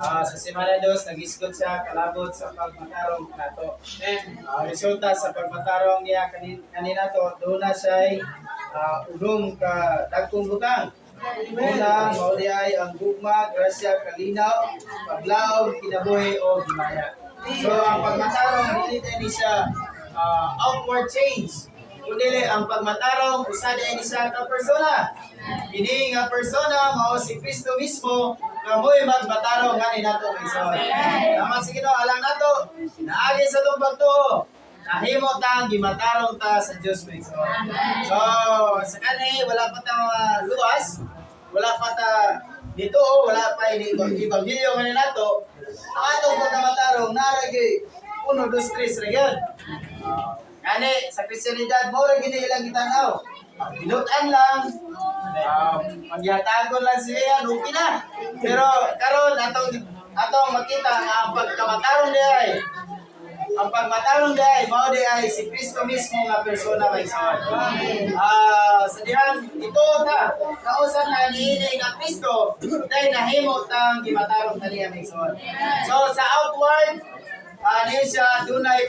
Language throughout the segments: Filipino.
Sa Semana 2, nag-iskot siya kalabot sa pagmatarong nato. Resulta sa pagmatarong niya kanina to, doon na siya udong ka dagkong butang. Una, mauli ay ang gugma, grasya, kalinaw, paglaom, kinabuhi o himaya. So, ang pagmatarong, dili ni siya outward change. Kundi ang pagmatarong, usad ay siya ka persona. Kini nga persona, mao si Kristo mismo, kamoy magmatarong ngani nato may son. Tama sige no, alang nato, naagi sa itong pagtuo. Nahimo ta ang gimatarong ta sa Dios may son. So, sa kani, wala pa ta luwas, wala pa ta dito, wala pa ini ibanghelyo ngani nato. Ang atong pagmatarong, naragi, 1, 2, 3 ra Kani, sa Kristiyanidad, mo rin ginilang kitanaw. Pinutan lang, magyatagon lang siya, okay na. Pero karon atong makita nga ang pagkamatarong di ay, ang pagmatarong di ay, mao di ay si Kristo mismo nga persona may son. Sa dihan, ito ta, kausan na niini nga Kristo, dahil nahimo tang gimatarong taniya may son. So sa outward, niya siya, dunay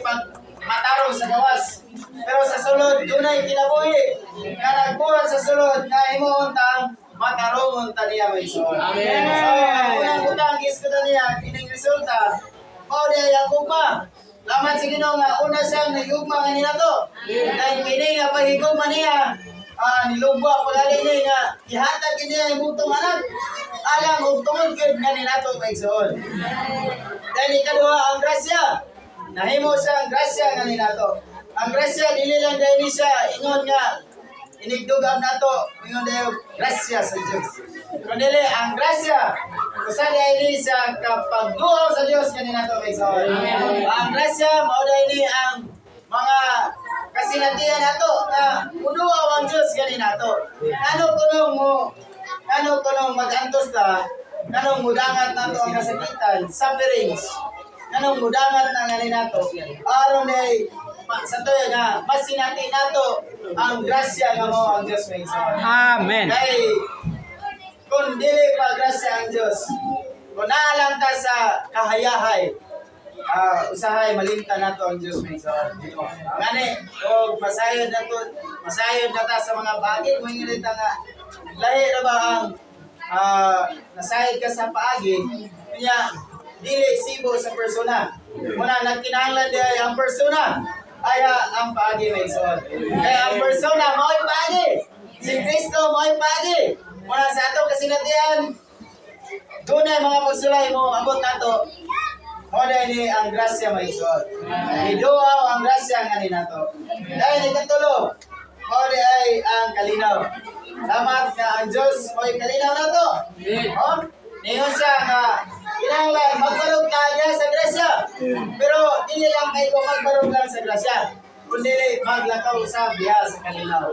matarong sa gawas. Pero sa sulod, dunay kinabuhi. Nga nagbuhat sa sulod, na himuon tang matarong taniya may son. Amen. So, unang utang is ko niya, kining resulta, mao di ang gugma. Laman sa Ginoo nga, una siyang nagugma nga nila to. Dahil kini nga pahigugma niya, nilugwa pagali niya nga, ihatag niya yung butong anak. Alam, og tungod gyud nga nila to may son. Dahil ikaduha ang grasya. Nahimo siya ang grasya nga ninato. Ang grasya dili lang dahil siya ingon nga inigdugab nato ingon dayo grasya sa Dios. Kundi ang grasya usa dahil siya kapagduaw sa Dios kanina to may son. Ang grasya mao dahil ang mga kasinatian nato na uduaw ang Dios kanina to. Ano kunong magantos ta kanong mudangat nato ang kasakitan, sufferings. Kanong mudangat na nga nato aron ay sa tuyo nga mas sinati nato ang grasya nga mo ang Dios may son. Amen. Kay kung dili pa grasya ang Dios, kung naalang ta sa kahayahay, usahay malimta nato ang Dios may son. Ngani og masayod na ta sa mga bagay mo ingilita nga lahi ra ba ang nasayod ka sa paagi niya dili sibo sa persona. Muna nagkinahanglan di ay ang persona ay ang paagi may son. Kaya ang persona mao'y paagi. Si Kristo mao'y paagi. Muna sa ato kasinatian, doon ay mga pagsulay mo abot nato. Muna ni ang grasya may son. Iduaw ang grasya nga ni nato. Dahil ikatulo, muna ay ang kalinaw. Salamat nga ang Diyos mo'y kalinaw nato. Niyon siya nga kinahanglan magbarog tayo sa grasya. Pero dili lang kayo magbarog lang sa grasya. Kundi maglakaw sa biya sa kalinaw.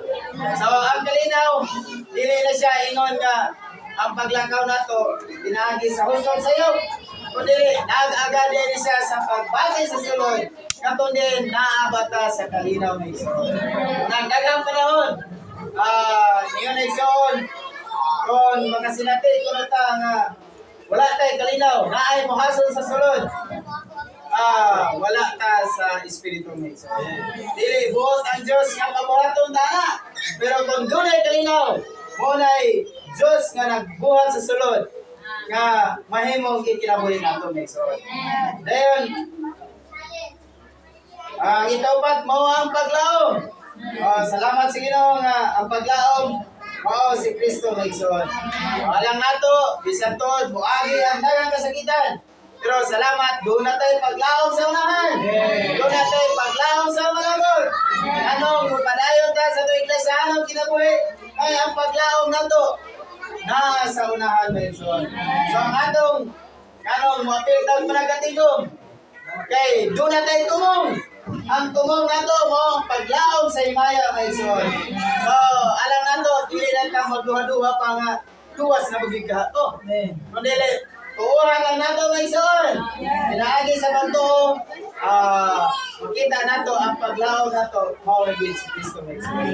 So ang kalinaw, dili na siya ingon nga ang paglakaw nato pinaagi sa huston sa iyo. Kundi nag-agad din siya sa pagbati sa sulod. Kundi naabata sa kalinaw ni Ison. Nang daghang panahon, niyon ni Ison, kung makasinati ko na ta nga wala tayo kalinaw, naay muhason sa sulod. Wala ta sa Espiritu ni Ison. Dili buot ang Diyos nga pabuhaton ta na. Pero kung dunay kalinaw, munay Diyos nga nagbuhat sa sulod nga mahimong ikinabuhi nato ni Ison. Dayon, itaupat mo ang paglaom. Salamat sa Ginoo nga ang paglaom mao si Kristo may son. Alang nato, bisan tod, muagi ang daghang kasakitan. Pero salamat, doon na tayo paglaom sa unahan. Doon na tayo paglaom sa malagod. Anong padayon ta sa ito iglesia, anong kinabuhi? Ay ang paglaom nato na sa unahan may son. So ang kanong muapil tawag managatigom. Okay, doon na tayo tumong. Ang tumong nato mo paglaom sa himaya may son. So, alam nato, dili lang kang magduha-duha pa nga tuwas na magigha to. Kundi tuuhan lang nato may son. Pinaagi sa banto, makita nato ang paglaom nato mao gyud si Kristo may son.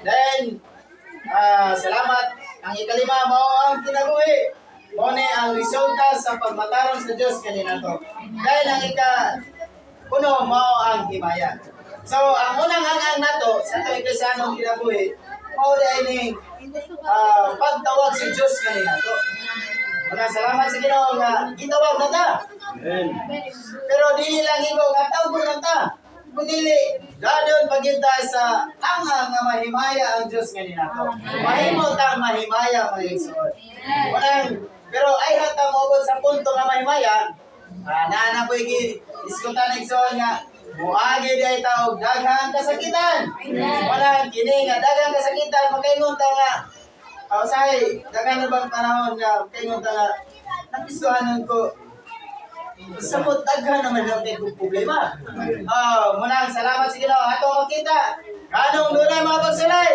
Then, salamat. Ang ikalima mao ang kinabuhi. Mone ang resulta sa pagmatarong sa Dios kanina to. Dahil ang puno mao ang himaya. So ang unang hangang nato sa atong Eklesyanong kinabuhi mao dining pagtawag si Dios kanina to. Maraming salamat sa Ginoo nga gitawag na ta. Pero dili lang ikaw nga tawag na ta. Kundi dadon paginta sa hangang nga mahimaya ang Dios kanina to. Mahimo ta mahimaya mga igsoon. Pero ay hatang moabot sa punto nga mahimaya, na po iskutan igsoon nga muagi di ay tawag daghang kasakitan. Wala kini nga daghang kasakitan makaingon ta nga usahay daghang na bang panahon nga kaingon ta nga napistuhanon ko samot daghan naman lang kay problema. Muna salamat sa Ginoo ato makita kanong dunay mga pagsulay.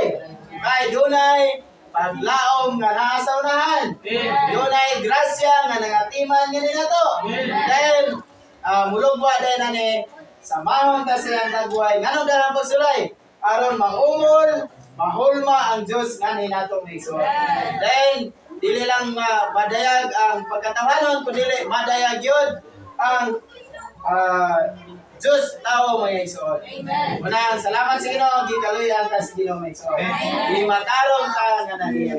Kay dunay paglaom nga naa sa unahan. Dunay grasya nga nangatiman ganina to. Dahil mulugwa dahil nani samahon ta silang dagway nganong dalang pagsulay aron mangumol mahulma ang Dios ngani nato igsoon. Dahil dili lang madayag ang pagkatawanon kundi madayag yun ang Diyos tao mga igsoon. Unang salamat sa Ginoo gikaluyan ta sa Ginoo mga igsoon. Di matarong ka nga nahiya.